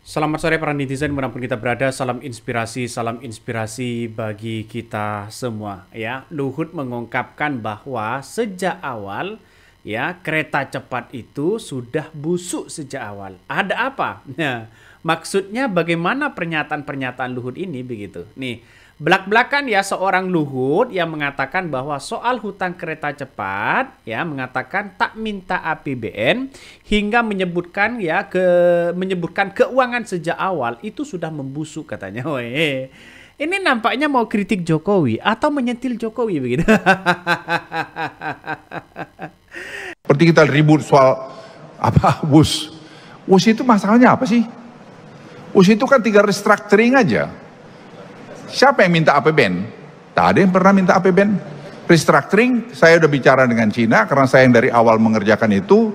Selamat sore para netizen dimanapun kita berada, salam inspirasi bagi kita semua ya. Luhut mengungkapkan bahwa sejak awal ya kereta cepat itu sudah busuk sejak awal. Ada apa? Nah, maksudnya bagaimana pernyataan-pernyataan Luhut ini begitu. Nih, belak-belakan ya seorang Luhut yang mengatakan bahwa soal hutang kereta cepat ya mengatakan tak minta APBN hingga menyebutkan keuangan sejak awal itu sudah membusuk katanya. Weh. Ini nampaknya mau kritik Jokowi atau menyentil Jokowi begitu. Seperti kita ribut soal apa WUS. WUS itu masalahnya apa sih? WUS itu kan 3 restructuring aja. Siapa yang minta APBN? Tak ada yang pernah minta APBN. Restructuring, saya udah bicara dengan Cina karena saya yang dari awal mengerjakan itu.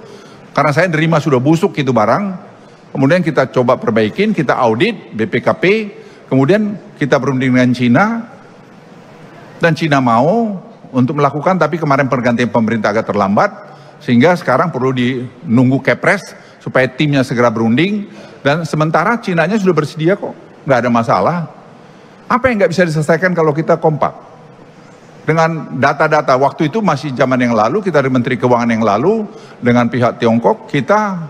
Karena saya nerima sudah busuk itu barang. Kemudian kita coba perbaikin, kita audit BPKP. Kemudian kita berunding dengan Cina. Dan Cina mau untuk melakukan, tapi kemarin pergantian pemerintah agak terlambat. Sehingga sekarang perlu nunggu Kepres supaya timnya segera berunding. Dan sementara Cinanya sudah bersedia kok. Nggak ada masalah. Apa yang nggak bisa diselesaikan kalau kita kompak? Dengan data-data, waktu itu masih zaman yang lalu, kita dari Menteri Keuangan yang lalu, dengan pihak Tiongkok, kita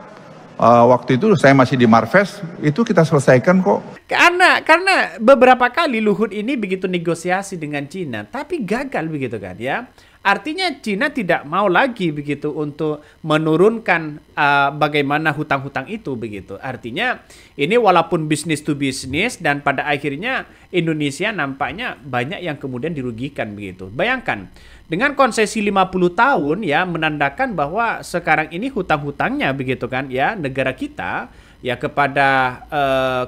waktu itu saya masih di Marves, itu kita selesaikan kok. Karena beberapa kali Luhut ini begitu negosiasi dengan Cina, tapi gagal begitu kan ya. Artinya Cina tidak mau lagi begitu untuk menurunkan bagaimana hutang-hutang itu begitu. Artinya ini walaupun bisnis to bisnis dan pada akhirnya Indonesia nampaknya banyak yang kemudian dirugikan begitu. Bayangkan dengan konsesi 50 tahun ya menandakan bahwa sekarang ini hutang-hutangnya begitu kan ya negara kita ya kepada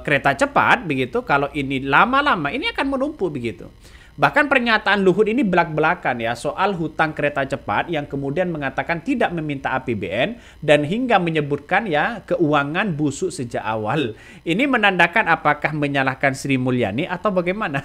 kereta cepat begitu, kalau ini lama-lama ini akan menumpuk begitu. Bahkan pernyataan Luhut ini belak-belakan ya soal hutang kereta cepat yang kemudian mengatakan tidak meminta APBN dan hingga menyebutkan ya keuangan busuk sejak awal. Ini menandakan apakah menyalahkan Sri Mulyani atau bagaimana?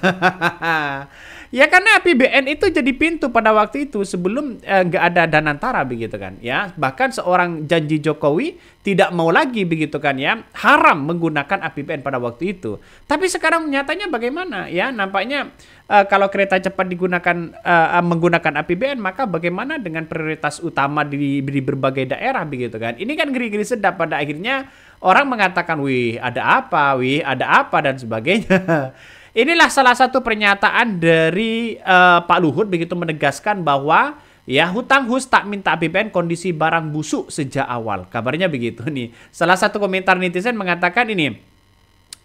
Ya karena APBN itu jadi pintu pada waktu itu sebelum nggak ada Danantara begitu kan ya. Bahkan seorang janji Jokowi tidak mau lagi begitu kan ya, haram menggunakan APBN pada waktu itu. Tapi sekarang nyatanya bagaimana ya? Nampaknya kalau kereta cepat menggunakan APBN, maka bagaimana dengan prioritas utama di berbagai daerah begitu kan? Ini kan ngeri-ngeri sedap pada akhirnya orang mengatakan, wih ada apa dan sebagainya. Inilah salah satu pernyataan dari Pak Luhut begitu menegaskan bahwa ya hutang HUS tak minta APBN kondisi barang busuk sejak awal. Kabarnya begitu nih. Salah satu komentar netizen mengatakan ini,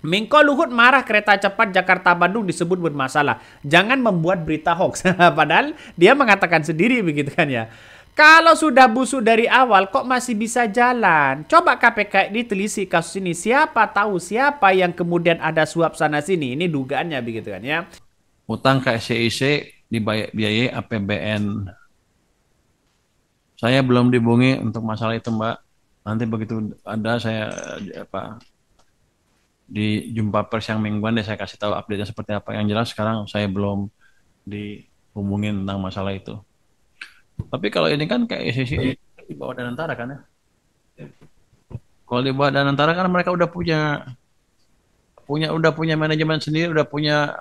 Menko Luhut marah kereta cepat Jakarta-Bandung disebut bermasalah. Jangan membuat berita hoax. Padahal dia mengatakan sendiri begitu kan ya. Kalau sudah busuk dari awal kok masih bisa jalan? Coba KPK diteliti kasus ini. Siapa tahu siapa yang kemudian ada suap sana sini. Ini dugaannya begitu kan ya. Utang ke SCIC dibiayai APBN. Saya belum dihubungi untuk masalah itu, Mbak. Nanti begitu ada saya di jumpa pers yang mingguan deh saya kasih tahu update-nya seperti apa. Yang jelas sekarang saya belum dihubungin tentang masalah itu. Tapi kalau ini kan kayak SCC di bawah Danantara kan ya. Kalau di bawah Danantara kan mereka udah punya manajemen sendiri, udah punya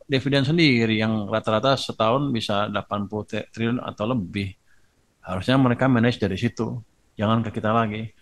dividen sendiri yang rata-rata setahun bisa 80 triliun atau lebih. Harusnya mereka manage dari situ. Jangan ke kita lagi.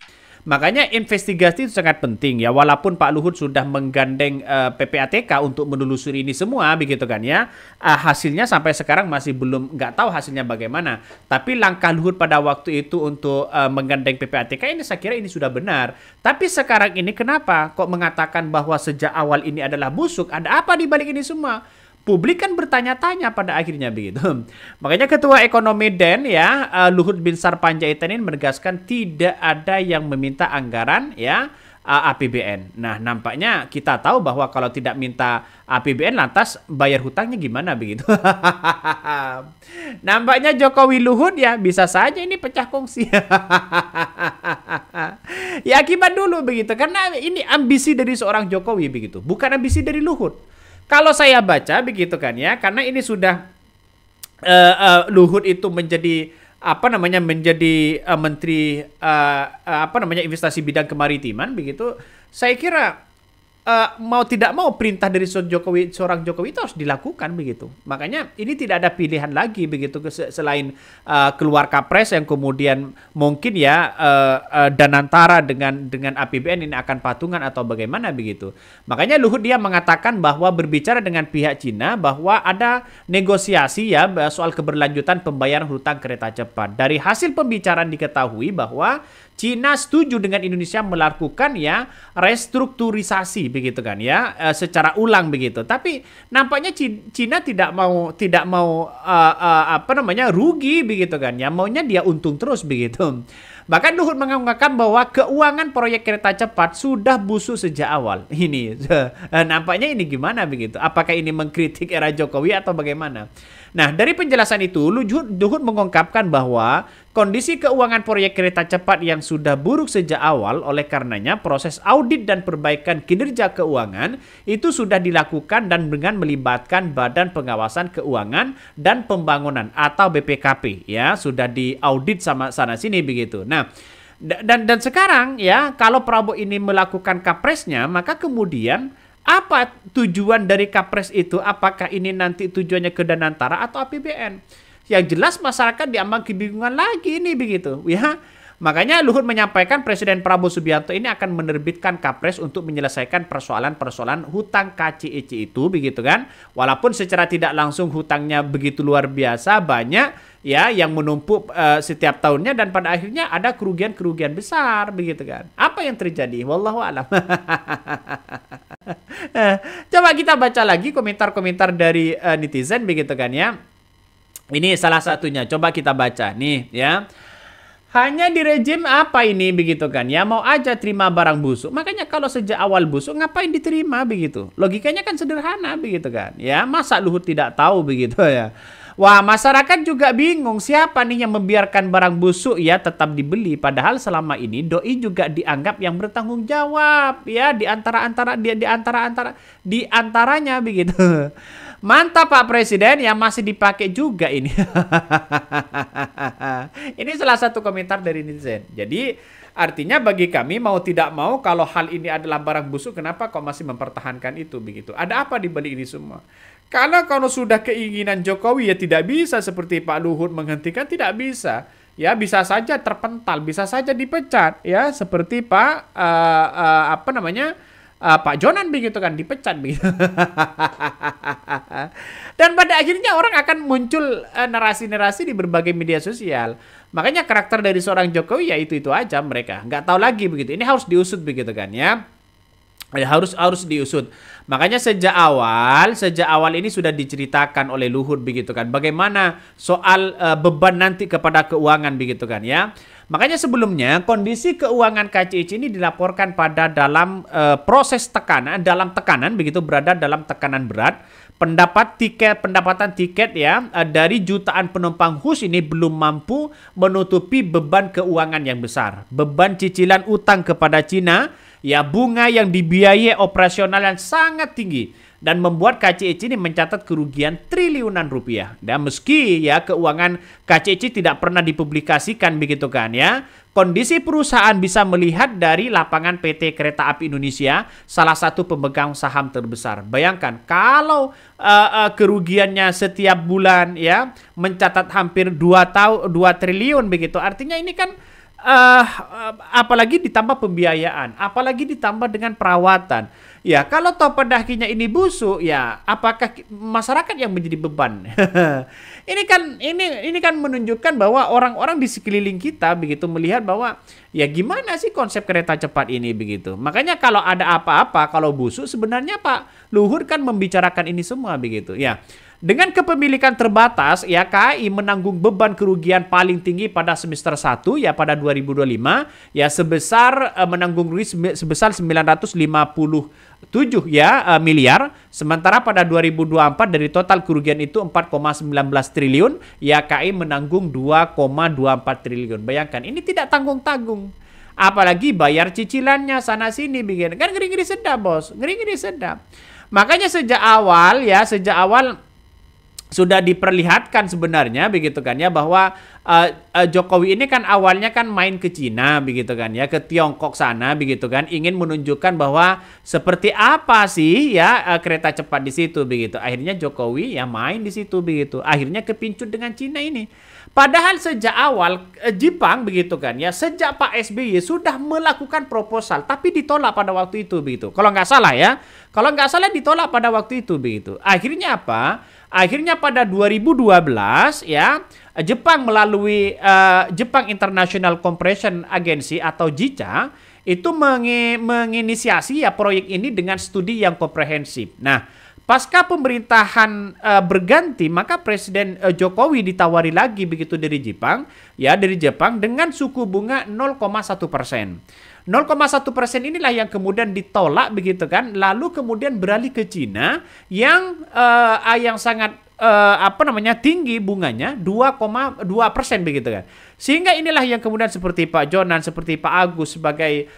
Makanya investigasi itu sangat penting ya. Walaupun Pak Luhut sudah menggandeng PPATK untuk menelusuri ini semua begitu kan ya. Hasilnya sampai sekarang masih nggak tahu hasilnya bagaimana. Tapi langkah Luhut pada waktu itu untuk menggandeng PPATK ini saya kira ini sudah benar. Tapi sekarang ini kenapa kok mengatakan bahwa sejak awal ini adalah busuk? Ada apa di balik ini semua? Publik kan bertanya-tanya pada akhirnya begitu. Makanya Ketua Ekonomi DEN ya Luhut Binsar Panjaitan ini menegaskan tidak ada yang meminta anggaran ya APBN. Nah nampaknya kita tahu bahwa kalau tidak minta APBN lantas bayar hutangnya gimana begitu. Nampaknya Jokowi Luhut ya bisa saja ini pecah kongsi. Ya akibat dulu begitu karena ini ambisi dari seorang Jokowi begitu, bukan ambisi dari Luhut. Kalau saya baca begitu kan ya, karena ini sudah Luhut itu menjadi menteri investasi bidang kemaritiman begitu. Saya kira mau tidak mau perintah dari seorang Jokowi itu harus dilakukan begitu. Makanya ini tidak ada pilihan lagi begitu selain keluar Kapres yang kemudian mungkin ya Danantara dengan APBN ini akan patungan atau bagaimana begitu. Makanya Luhut dia mengatakan bahwa berbicara dengan pihak Cina bahwa ada negosiasi ya soal keberlanjutan pembayaran hutang kereta cepat. Dari hasil pembicaraan diketahui bahwa Cina setuju dengan Indonesia melakukan ya restrukturisasi begitu kan ya secara ulang begitu. Tapi nampaknya Cina tidak mau apa namanya rugi begitu kan ya, maunya dia untung terus begitu. Bahkan Luhut mengungkapkan bahwa keuangan proyek kereta cepat sudah busuk sejak awal. Ini nampaknya ini gimana begitu? Apakah ini mengkritik era Jokowi atau bagaimana? Nah, dari penjelasan itu, Luhut mengungkapkan bahwa kondisi keuangan proyek kereta cepat yang sudah buruk sejak awal, oleh karenanya proses audit dan perbaikan kinerja keuangan itu sudah dilakukan dan dengan melibatkan Badan Pengawasan Keuangan dan Pembangunan atau BPKP ya, sudah diaudit sama sana sini begitu. Nah, dan sekarang ya kalau Prabowo ini melakukan kapresnya, maka kemudian apa tujuan dari Kapres itu? Apakah ini nanti tujuannya ke Danantara atau APBN? Yang jelas masyarakat diambang kebingungan lagi ini begitu ya. Makanya Luhut menyampaikan Presiden Prabowo Subianto ini akan menerbitkan Kapres untuk menyelesaikan persoalan-persoalan hutang KCIC itu begitu kan. Walaupun secara tidak langsung hutangnya begitu luar biasa banyak ya yang menumpuk setiap tahunnya dan pada akhirnya ada kerugian-kerugian besar begitu kan. Apa yang terjadi? Wallahu a'lam. Coba kita baca lagi komentar-komentar dari netizen begitu kan ya. Ini salah satunya. Coba kita baca nih ya. Hanya di rejim apa ini begitu kan ya, mau aja terima barang busuk. Makanya kalau sejak awal busuk ngapain diterima begitu? Logikanya kan sederhana begitu kan ya. Masa Luhut tidak tahu begitu ya. Wah, masyarakat juga bingung siapa nih yang membiarkan barang busuk ya tetap dibeli, padahal selama ini doi juga dianggap yang bertanggung jawab ya di antaranya begitu. Mantap Pak Presiden, yang masih dipakai juga ini. Ini salah satu komentar dari netizen. Jadi artinya bagi kami mau tidak mau kalau hal ini adalah barang busuk, kenapa kau masih mempertahankan itu begitu? Ada apa di balik ini semua? Kalau sudah keinginan Jokowi ya tidak bisa seperti Pak Luhut menghentikan, tidak bisa. Ya bisa saja terpental, bisa saja dipecat ya seperti Pak apa namanya? Pak Jonan begitu kan dipecat begitu. Dan pada akhirnya orang akan muncul narasi-narasi di berbagai media sosial. Makanya karakter dari seorang Jokowi ya itu aja, mereka nggak tahu lagi begitu. Ini harus diusut begitu kan ya. Harus diusut. Makanya sejak awal ini sudah diceritakan oleh Luhut begitu kan. Bagaimana soal beban nanti kepada keuangan begitu kan ya. Makanya sebelumnya kondisi keuangan KCIC ini dilaporkan pada dalam proses tekanan begitu, berada dalam tekanan berat. Pendapatan tiket ya dari jutaan penumpang khusus ini belum mampu menutupi beban keuangan yang besar. Beban cicilan utang kepada Cina, ya bunga yang dibiayai operasional yang sangat tinggi. Dan membuat KCIC ini mencatat kerugian triliunan rupiah. Dan meski ya keuangan KCIC tidak pernah dipublikasikan begitu kan ya, kondisi perusahaan bisa melihat dari lapangan PT Kereta Api Indonesia, salah satu pemegang saham terbesar. Bayangkan kalau kerugiannya setiap bulan ya mencatat hampir 2 triliun begitu. Artinya ini kan apalagi ditambah pembiayaan, apalagi ditambah dengan perawatan. Ya, kalau toh pada akhirnya ini busuk, ya apakah masyarakat yang menjadi beban? Ini kan menunjukkan bahwa orang-orang di sekeliling kita begitu melihat bahwa ya gimana sih konsep kereta cepat ini begitu. Makanya kalau ada apa-apa, kalau busuk sebenarnya Pak Luhut kan membicarakan ini semua begitu. Ya. Dengan kepemilikan terbatas, ya KAI menanggung beban kerugian paling tinggi pada semester 1 ya pada 2025 ya menanggung rugi sebesar 957 ya miliar, sementara pada 2024 dari total kerugian itu 4,19 triliun ya KAI menanggung 2,24 triliun. Bayangkan ini tidak tanggung-tanggung. Apalagi bayar cicilannya sana sini bikin. Kan ngeri-ngeri sedap, Bos. Ngeri-ngeri sedap. Makanya sejak awal sudah diperlihatkan sebenarnya begitu kan ya, bahwa Jokowi ini kan awalnya kan main ke Cina begitu kan ya, ke Tiongkok sana begitu kan, ingin menunjukkan bahwa seperti apa sih ya kereta cepat di situ begitu. Akhirnya Jokowi ya main di situ begitu, akhirnya kepincut dengan Cina ini. Padahal sejak awal Jepang begitu kan ya, sejak Pak SBY sudah melakukan proposal tapi ditolak pada waktu itu begitu. Kalau nggak salah ya, kalau nggak salah ditolak pada waktu itu begitu. Akhirnya apa? Akhirnya pada 2012 ya, Jepang melalui Jepang International Cooperation Agency atau JICA itu menginisiasi ya proyek ini dengan studi yang komprehensif. Nah, pasca pemerintahan berganti, maka Presiden Jokowi ditawari lagi begitu dari Jepang, ya dari Jepang dengan suku bunga 0,1%. 0,1% inilah yang kemudian ditolak begitu kan, lalu kemudian beralih ke Cina yang sangat tinggi bunganya 2,2% begitu kan. Sehingga inilah yang kemudian seperti Pak Jonan, seperti Pak Agus sebagai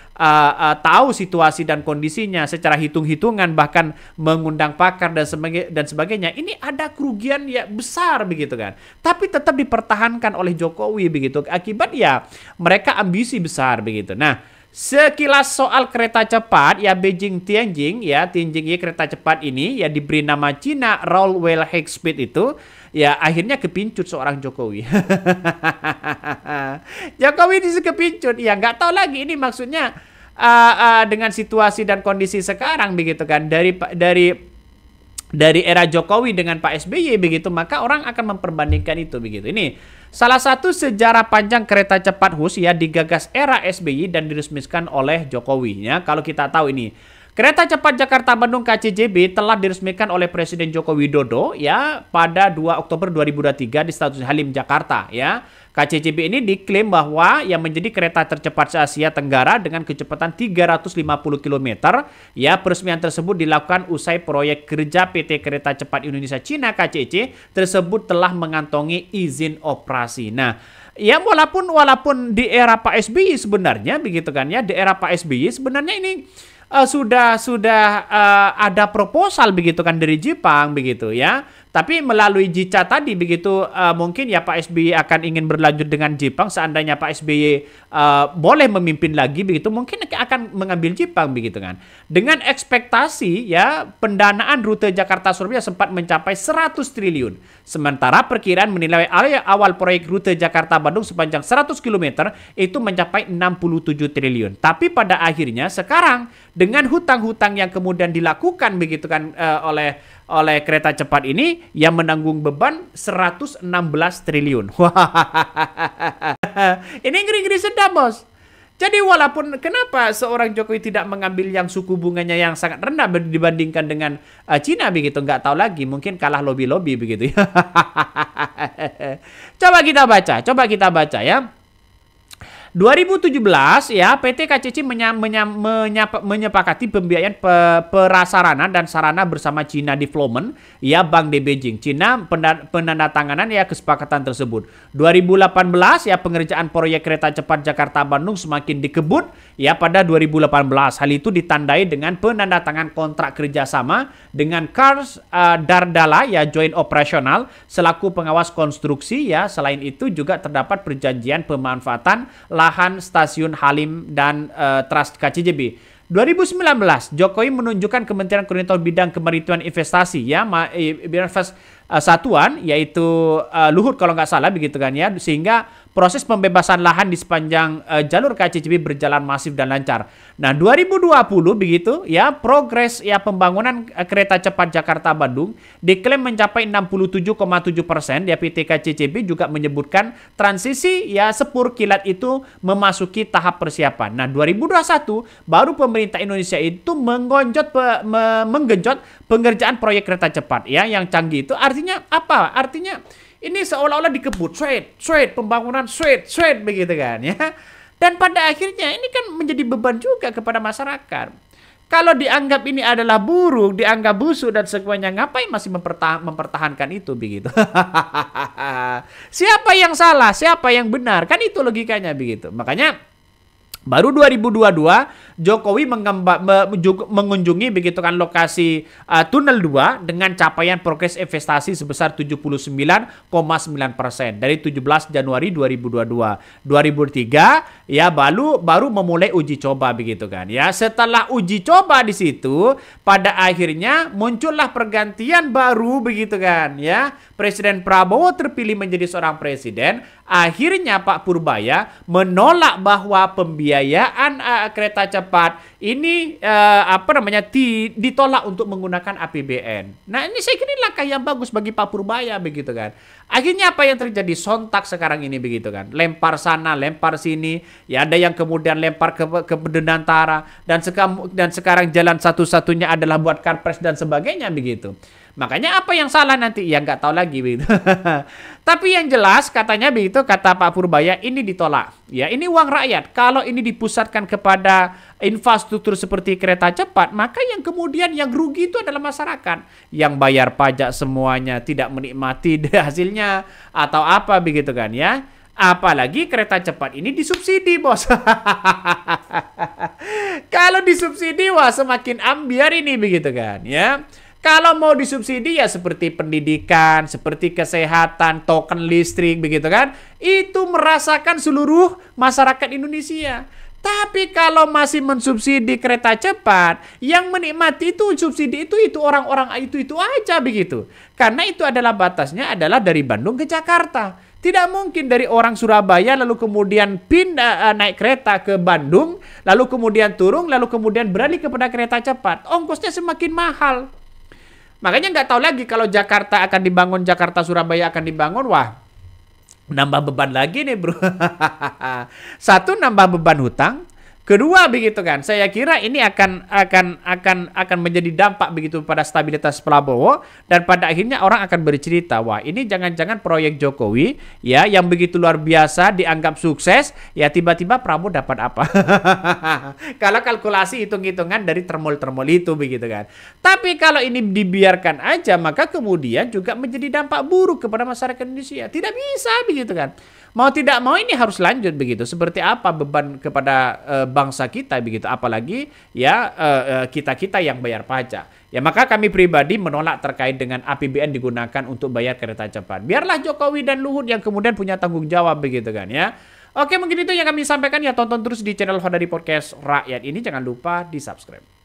tahu situasi dan kondisinya secara hitung-hitungan, bahkan mengundang pakar dan sebagainya. Ini ada kerugian ya besar begitu kan. Tapi tetap dipertahankan oleh Jokowi begitu. Akibat ya mereka ambisi besar begitu. Nah, sekilas soal kereta cepat ya Beijing-Tianjin ya, Tianjin kereta cepat ini ya diberi nama Cina Railway High Speed itu ya akhirnya kepincut seorang Jokowi. Jokowi kepincut ya, nggak tahu lagi ini maksudnya dengan situasi dan kondisi sekarang begitu kan, dari era Jokowi dengan Pak SBY begitu, maka orang akan memperbandingkan itu begitu. Ini salah satu sejarah panjang kereta cepat khusus ya digagas era SBY dan diresmikan oleh Jokowi ya. Kalau kita tahu ini kereta cepat Jakarta-Bandung KCJB telah diresmikan oleh Presiden Joko Widodo ya pada 2 Oktober 2023 di Stasiun Halim Jakarta ya. KCJB ini diklaim bahwa yang menjadi kereta tercepat se-Asia Tenggara dengan kecepatan 350 km. Ya, peresmian tersebut dilakukan usai proyek kerja PT Kereta Cepat Indonesia Cina KCC tersebut telah mengantongi izin operasi. Nah, ya walaupun di era Pak SBY sebenarnya begitu kan ya, di era Pak SBY sebenarnya ini sudah ada proposal begitu kan dari Jepang begitu ya. Tapi melalui JICA tadi begitu mungkin ya Pak SBY akan ingin berlanjut dengan Jepang, seandainya Pak SBY boleh memimpin lagi begitu, mungkin akan mengambil Jepang begitu kan. Dengan ekspektasi ya pendanaan rute Jakarta Surabaya sempat mencapai 100 triliun. Sementara perkiraan menilai awal proyek rute Jakarta Bandung sepanjang 100 km itu mencapai 67 triliun. Tapi pada akhirnya sekarang dengan hutang-hutang yang kemudian dilakukan begitu kan oleh kereta cepat ini yang menanggung beban 116 triliun. Ini ngeri-ngeri sedap, Bos. Jadi walaupun kenapa seorang Jokowi tidak mengambil yang suku bunganya yang sangat rendah dibandingkan dengan Cina begitu, nggak tahu lagi, mungkin kalah lobby-lobby begitu ya. Coba kita baca ya. 2017 ya PT KCC menyepakati pembiayaan prasarana dan sarana bersama China Development ya Bank di Beijing. Cina penandatanganan ya kesepakatan tersebut. 2018 ya pengerjaan proyek kereta cepat Jakarta Bandung semakin dikebut ya pada 2018. Hal itu ditandai dengan penandatangan kontrak kerjasama dengan Cars Dardala ya Joint Operational selaku pengawas konstruksi ya. Selain itu juga terdapat perjanjian pemanfaatan lahan stasiun Halim dan Trust KCJB. 2019 Jokowi menunjukkan Kementerian Koordinator Bidang Kemaritiman Investasi ya satuan yaitu Luhut kalau nggak salah begitu kan ya, sehingga proses pembebasan lahan di sepanjang jalur KCJB berjalan masif dan lancar. Nah, 2020 begitu ya progres ya pembangunan kereta cepat Jakarta Bandung diklaim mencapai 67,7%. Ya PT KCJB juga menyebutkan transisi ya sepur kilat itu memasuki tahap persiapan. Nah, 2021 baru pemerintah Indonesia itu menggenjot pengerjaan proyek kereta cepat ya yang canggih itu. Artinya apa? Artinya ini seolah-olah dikebut, pembangunan begitu kan ya. Dan pada akhirnya ini kan menjadi beban juga kepada masyarakat. Kalau dianggap ini adalah buruk, dianggap busuk dan semuanya, ngapain masih mempertahankan itu begitu? Siapa yang salah, siapa yang benar? Kan itu logikanya begitu. Makanya Baru 2022 Jokowi mengunjungi begitu kan lokasi Tunnel 2 dengan capaian progres investasi sebesar 79,9% dari 17 Januari 2022. 2003 ya baru memulai uji coba begitu kan ya. Setelah uji coba di situ pada akhirnya muncullah pergantian baru begitu kan ya. Presiden Prabowo terpilih menjadi seorang presiden. Akhirnya Pak Purbaya menolak bahwa pembiayaan kereta cepat ini ditolak untuk menggunakan APBN. Nah, ini saya kira langkah yang bagus bagi Pak Purbaya begitu kan. Akhirnya apa yang terjadi? Sontak sekarang ini begitu kan. Lempar sana, lempar sini. Ya ada yang kemudian lempar ke Bendantara dan sekarang jalan satu-satunya adalah buat Karpres dan sebagainya begitu. Makanya apa yang salah nanti? Ya nggak tahu lagi begitu. Tapi yang jelas katanya begitu kata Pak Purbaya ini ditolak. Ya ini uang rakyat. Kalau ini dipusatkan kepada infrastruktur seperti kereta cepat, maka yang kemudian yang rugi itu adalah masyarakat. Yang bayar pajak semuanya tidak menikmati hasilnya atau apa begitu kan ya. Apalagi kereta cepat ini disubsidi, bos. Kalau disubsidi wah semakin ambiar ini begitu kan ya. Kalau mau disubsidi ya seperti pendidikan, seperti kesehatan, token listrik begitu kan. Itu merasakan seluruh masyarakat Indonesia. Tapi kalau masih mensubsidi kereta cepat, yang menikmati itu subsidi itu orang-orang itu aja begitu. Karena itu adalah batasnya adalah dari Bandung ke Jakarta. Tidak mungkin dari orang Surabaya lalu kemudian pindah naik kereta ke Bandung, lalu kemudian turun, lalu kemudian beralih kepada kereta cepat. Ongkosnya semakin mahal. Makanya nggak tahu lagi kalau Jakarta akan dibangun, Jakarta Surabaya akan dibangun, wah nambah beban lagi nih bro. Satu, nambah beban hutang. Kedua begitu kan, saya kira ini akan menjadi dampak begitu pada stabilitas Prabowo dan pada akhirnya orang akan bercerita, wah ini jangan-jangan proyek Jokowi ya yang begitu luar biasa dianggap sukses, ya tiba-tiba Prabowo dapat apa? Kalau kalkulasi hitung-hitungan dari termol-termol itu begitu kan. Tapi kalau ini dibiarkan aja maka kemudian juga menjadi dampak buruk kepada masyarakat Indonesia. Tidak bisa begitu kan. Mau tidak mau ini harus lanjut begitu. Seperti apa beban kepada bangsa kita begitu. Apalagi ya kita-kita yang bayar pajak. Ya maka kami pribadi menolak terkait dengan APBN digunakan untuk bayar kereta cepat. Biarlah Jokowi dan Luhut yang kemudian punya tanggung jawab begitu kan ya. Oke mungkin itu yang kami sampaikan ya. Tonton terus di channel Hodari Podcast Rakyat ini. Jangan lupa di subscribe.